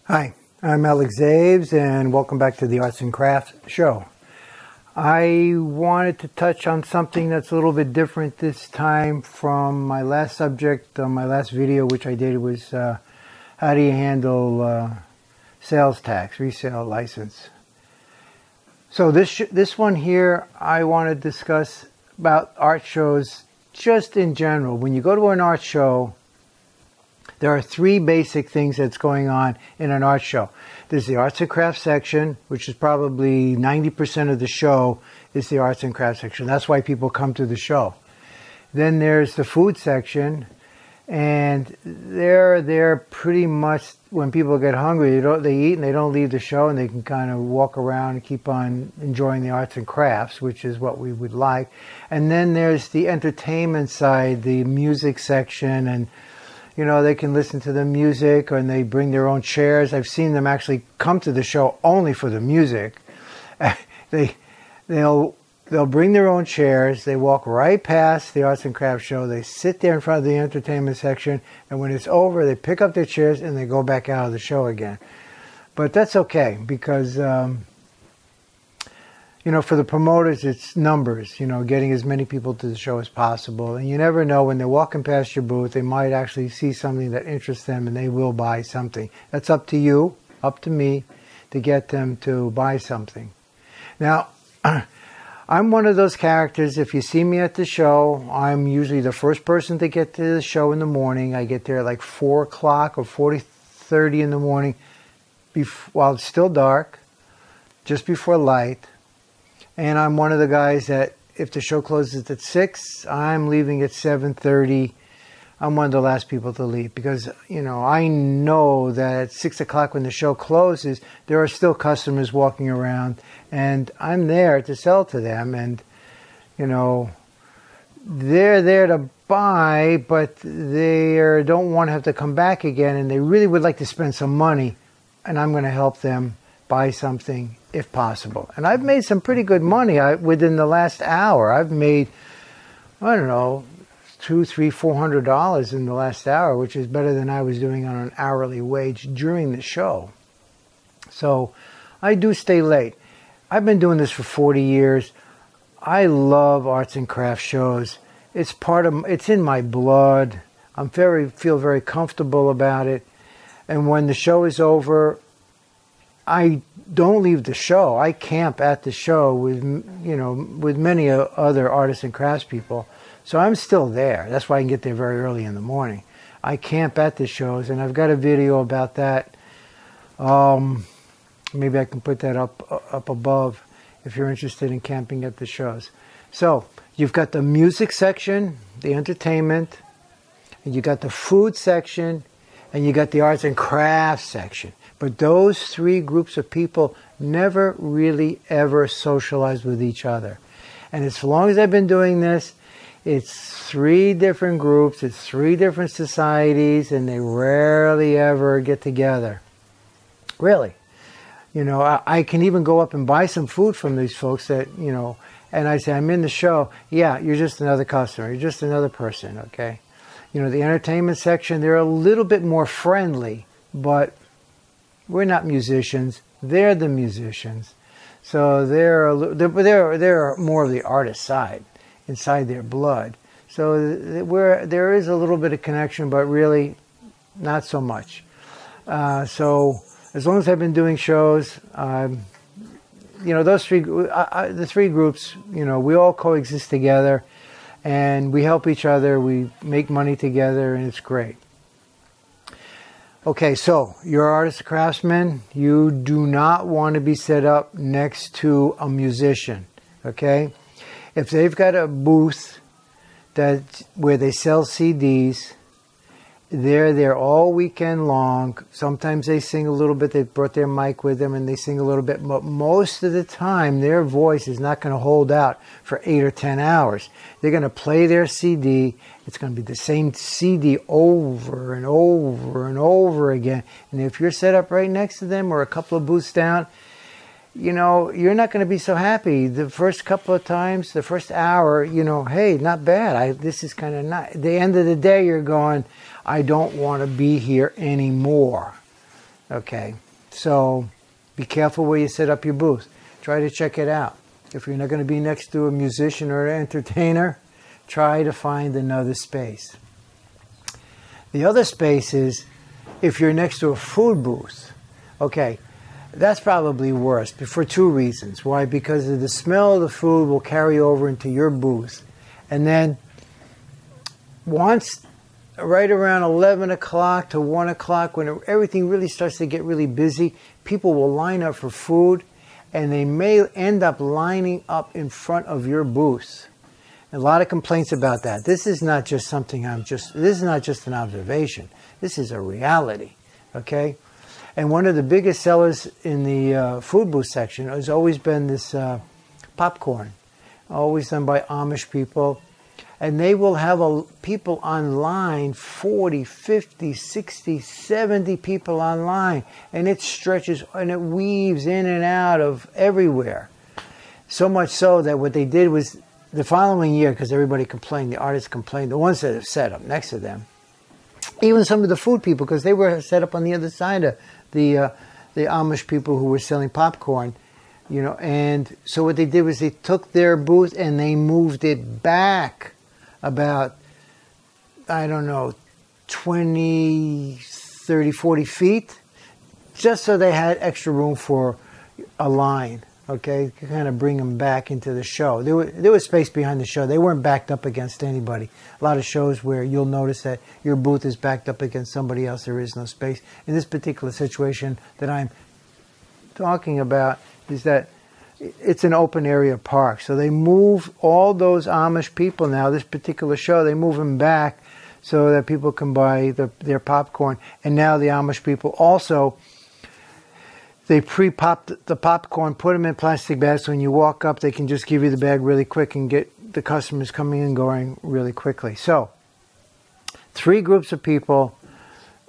Hi, I'm Alex Zaves, and welcome back to the Arts and Crafts Show. I wanted to touch on something that's a little bit different this time from my last subject. My last video, which I did, was how do you handle sales tax, resale license. So this one here, I want to discuss about art shows just in general. When you go to an art show, there are three basic things that's going on in an art show. There's the arts and crafts section, which is probably 90% of the show is the arts and crafts section. That's why people come to the show. Then there's the food section, and they're pretty much, when people get hungry, they eat and they don't leave the show, and they can kind of walk around and keep on enjoying the arts and crafts, which is what we would like. And then there's the entertainment side, the music section, and they can listen to the music, and they bring their own chairs. I've seen them actually come to the show only for the music. They'll bring their own chairs. They walk right past the arts and crafts show. They sit there in front of the entertainment section, and when it's over, they pick up their chairs and they go back out of the show again. But that's okay, because for the promoters, it's numbers, getting as many people to the show as possible. And you never know, when they're walking past your booth, they might actually see something that interests them and they will buy something. That's up to you, up to me, to get them to buy something. Now, I'm one of those characters. If you see me at the show, I'm usually the first person to get to the show in the morning. I get there at like 4 o'clock or 4:30 in the morning, while it's still dark, just before light. And I'm one of the guys that if the show closes at 6, I'm leaving at 7:30. I'm one of the last people to leave because, I know that at 6 o'clock when the show closes, there are still customers walking around, and I'm there to sell to them. And, they're there to buy, but they don't want to have to come back again, and they really would like to spend some money, and I'm going to help them buy something if possible. And I've made some pretty good money within the last hour. I've made, I don't know, $200, $300, $400 in the last hour, which is better than I was doing on an hourly wage during the show. So I do stay late. I've been doing this for 40 years. I love arts and crafts shows. It's in my blood. Feel very comfortable about it. And when the show is over, I don't leave the show. I camp at the show with many other artists and crafts people. So I'm still there. That's why I can get there very early in the morning. I camp at the shows, and I've got a video about that. Maybe I can put that up above if you're interested in camping at the shows. So you've got the music section, the entertainment, and you got the food section, and you got the arts and crafts section. But those three groups of people never really ever socialize with each other. And as long as I've been doing this, it's three different groups, it's three different societies, and they rarely ever get together. Really. I can even go up and buy some food from these folks that, and I say, I'm in the show. Yeah, you're just another customer. You're just another person, okay? The entertainment section, they're a little bit more friendly, but we're not musicians. They're the musicians. So they're more of the artist side, inside their blood. So there is a little bit of connection, but really not so much. So as long as I've been doing shows, those the three groups, we all coexist together, and we help each other. We make money together, and it's great. Okay, so you're an artist, craftsman. You do not want to be set up next to a musician, okay? If they've got a booth where they sell CDs, they're there all weekend long. Sometimes they sing a little bit. They brought their mic with them and they sing a little bit. But most of the time, their voice is not going to hold out for 8 or 10 hours. They're going to play their CD. It's going to be the same CD over and over and over again. And if you're set up right next to them or a couple of booths down, you're not going to be so happy. The first couple of times, the first hour, hey, not bad. This is kind of nice. At the end of the day, you're going, I don't want to be here anymore. Okay, so be careful where you set up your booth. Try to check it out. If you're not going to be next to a musician or an entertainer, try to find another space. The other space is if you're next to a food booth. Okay, that's probably worse for two reasons. Why? Because of the smell of the food will carry over into your booth. And then once, right around 11 o'clock to 1 o'clock, when everything really starts to get really busy, people will line up for food, and they may end up lining up in front of your booth. A lot of complaints about that. This is not just something this is not just an observation. This is a reality, okay? And one of the biggest sellers in the food booth section has always been this popcorn, always done by Amish people. And they will have people online, 40, 50, 60, 70 people online. And it stretches and it weaves in and out of everywhere. So much so that what they did was the following year, because everybody complained, the artists complained, the ones that have set up next to them, even some of the food people, because they were set up on the other side of the Amish people who were selling popcorn. You know, and so what they did was they took their booth and they moved it back about, I don't know, 20, 30, 40 feet, just so they had extra room for a line, okay, to kind of bring them back into the show. There was space behind the show. They weren't backed up against anybody. A lot of shows where you'll notice that your booth is backed up against somebody else, there is no space. In this particular situation that I'm talking about is that it's an open area park. So they move all those Amish people now, this particular show, they move them back so that people can buy their popcorn. And now the Amish people also, they pre-pop the popcorn, put them in plastic bags. So when you walk up, they can just give you the bag really quick and get the customers coming and going really quickly. So 3 groups of people,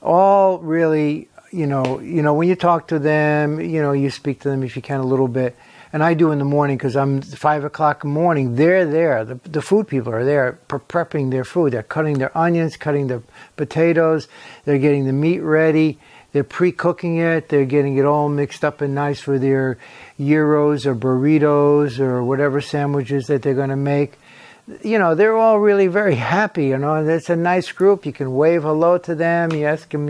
all really, you know, when you talk to them, you speak to them if you can a little bit. And I do in the morning because I'm 5 o'clock in the morning. They're there. The food people are there prepping their food. They're cutting their onions, cutting the potatoes. They're getting the meat ready. They're pre-cooking it. They're getting it all mixed up and nice for their gyros or burritos or whatever sandwiches that they're going to make. They're all really very happy. It's a nice group. You can wave hello to them. You ask them,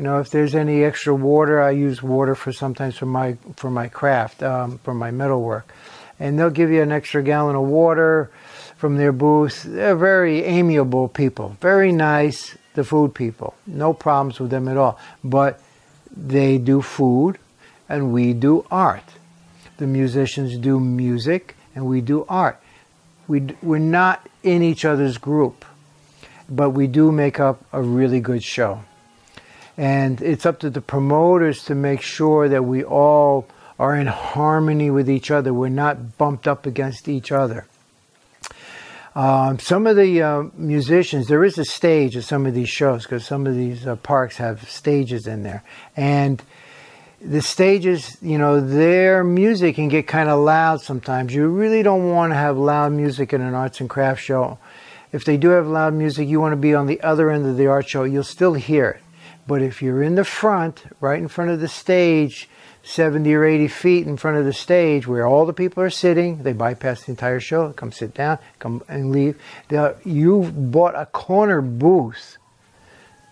if there's any extra water, I use water sometimes for my craft, for my metalwork. And they'll give you an extra gallon of water from their booth. They're very amiable people, very nice, the food people. No problems with them at all. But they do food and we do art. The musicians do music and we do art. We're not in each other's group, but we do make up a really good show. And it's up to the promoters to make sure that we all are in harmony with each other. We're not bumped up against each other. Some of the musicians, there is a stage at some of these shows because some of these parks have stages in there. And the stages, their music can get kind of loud sometimes. You really don't want to have loud music in an arts and crafts show. If they do have loud music, you want to be on the other end of the art show. You'll still hear it. But if you're in the front, right in front of the stage, 70 or 80 feet in front of the stage where all the people are sitting, they bypass the entire show, come sit down, come and leave. You've bought a corner booth,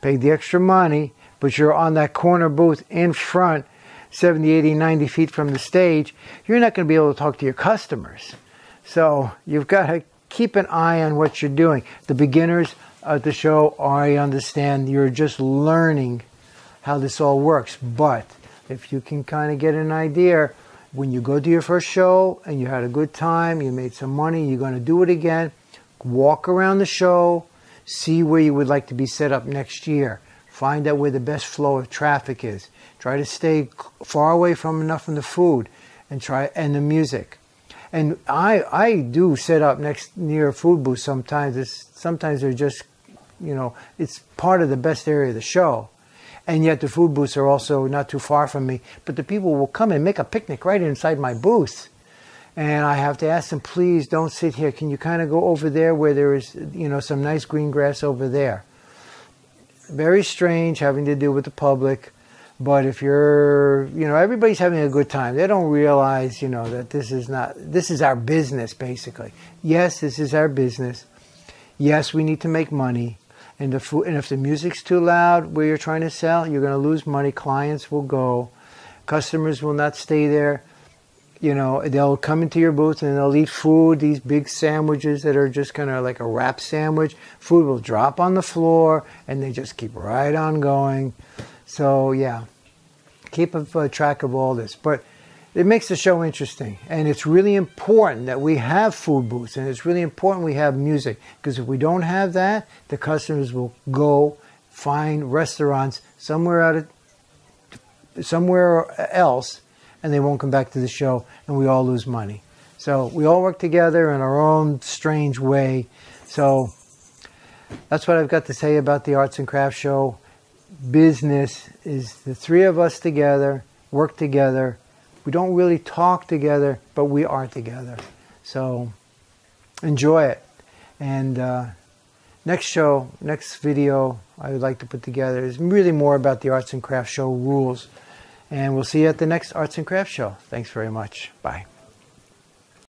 paid the extra money, but you're on that corner booth in front, 70, 80, 90 feet from the stage. You're not going to be able to talk to your customers. So you've got to keep an eye on what you're doing. The beginners at the show, I understand you're just learning how this all works. But if you can kind of get an idea, when you go to your first show and you had a good time, you made some money, you're going to do it again, walk around the show, see where you would like to be set up next year. Find out where the best flow of traffic is. Try to stay far away from the food and the music. And I do set up near a food booth sometimes. Sometimes they're just, it's part of the best area of the show. And yet the food booths are also not too far from me. But the people will come and make a picnic right inside my booth. And I have to ask them, please don't sit here. Can you kind of go over there where there is, some nice green grass over there? Very strange having to deal with the public. But if you're, everybody's having a good time. They don't realize, that this is our business, basically. Yes, this is our business. Yes, we need to make money. And if the music's too loud where you're trying to sell, you're going to lose money. Clients will go. Customers will not stay there. They'll come into your booth and they'll eat food, these big sandwiches that are just kind of like a wrap sandwich. Food will drop on the floor and they just keep right on going. So, yeah, keep a track of all this. But it makes the show interesting. And it's really important that we have food booths. And it's really important we have music. Because if we don't have that, the customers will go find restaurants somewhere else, and they won't come back to the show, and we all lose money. So we all work together in our own strange way. So that's what I've got to say about the Arts and Crafts Show. Business is the three of us together, work together. We don't really talk together, but we are together. So enjoy it. And next video I would like to put together is really more about the Arts and Crafts Show rules. And we'll see you at the next Arts and Crafts Show. Thanks very much. Bye.